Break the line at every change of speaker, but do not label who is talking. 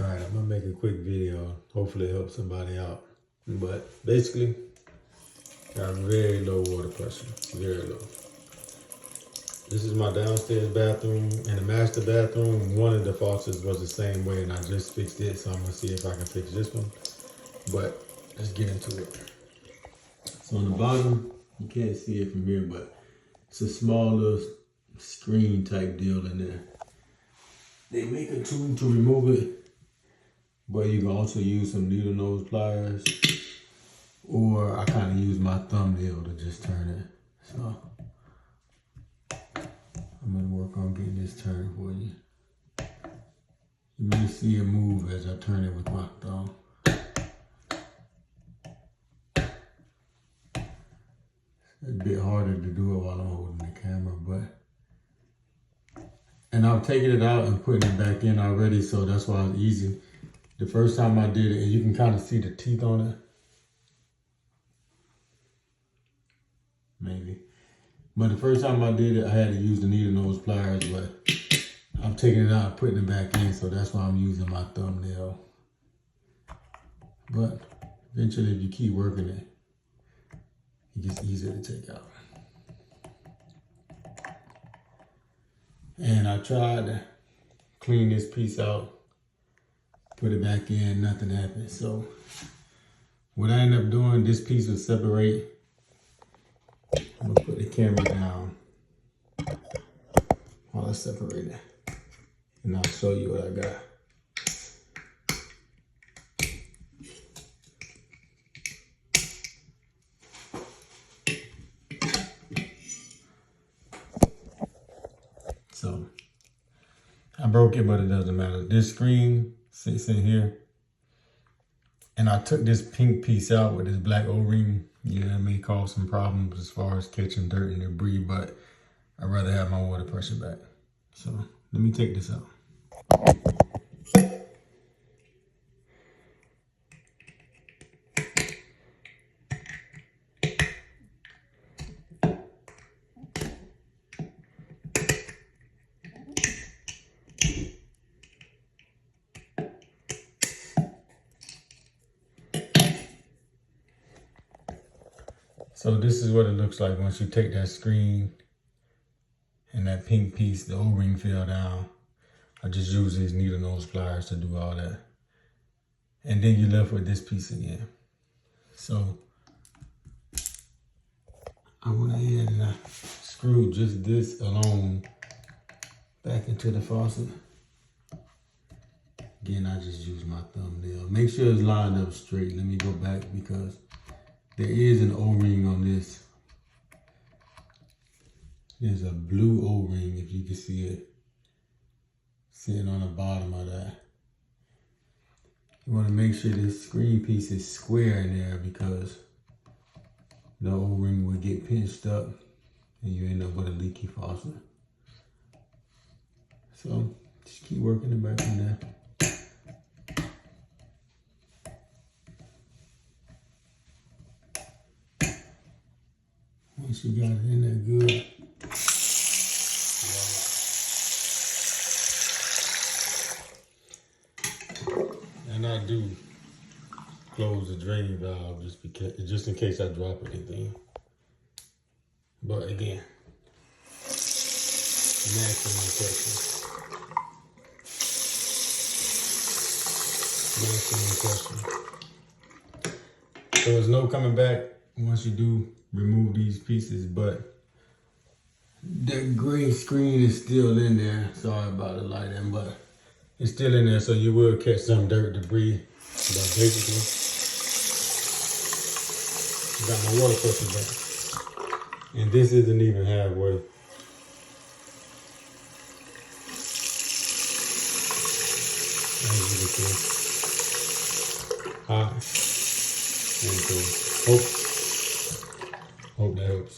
All right, I'm gonna make a quick video. Hopefully it helps somebody out. But basically, got very low water pressure, very low. This is my downstairs bathroom. In the master bathroom, one of the faucets was the same way and I just fixed it. So I'm gonna see if I can fix this one. But let's get into it. So on the bottom, you can't see it from here, but it's a small little screen type deal in there. They make a tool to remove it, but you can also use some needle nose pliers, or I kind of use my thumbnail to just turn it. So I'm gonna work on getting this turned for you. You may see it move as I turn it with my thumb. It's a bit harder to do it while I'm holding the camera, and I've taken it out and putting it back in already, so that's why it's easy. The first time I did it, and you can kind of see the teeth on it. Maybe. But the first time I did it, I had to use the needle nose pliers, but I'm taking it out and putting it back in, so that's why I'm using my thumbnail. But eventually, if you keep working it, it gets easier to take out. And I tried to clean this piece out, put it back in, nothing happened. So what I ended up doing, this piece would separate. I'm gonna put the camera down while I separate it. And I'll show you what I got. So I broke it, but it doesn't matter. This screen sits in here. And I took this pink piece out with this black O-ring. Yeah, it may cause some problems as far as catching dirt and debris, but I'd rather have my water pressure back. So let me take this out. So this is what it looks like once you take that screen and that pink piece, the O-ring fell down. I just use these needle nose pliers to do all that. And then you're left with this piece again. So I went ahead and I screwed just this alone back into the faucet. Again, I just use my thumbnail. Make sure it's lined up straight. Let me go back because there is an O-ring on this. There's a blue O-ring, if you can see it, sitting on the bottom of that. You want to make sure this screen piece is square in there because the O-ring will get pinched up and you end up with a leaky faucet. So just keep working it back from there. Once you got it in there good. And I do close the drain valve just in case I drop anything. But again, maximum pressure. Maximum pressure. So there's no coming back once you do remove these pieces, but that gray screen is still in there. Sorry about the lighting, but it's still in there, so you will catch some dirt, debris. But basically, got my water pressure back. And this isn't even halfway. As you can see. Hot. And so, hope that helps.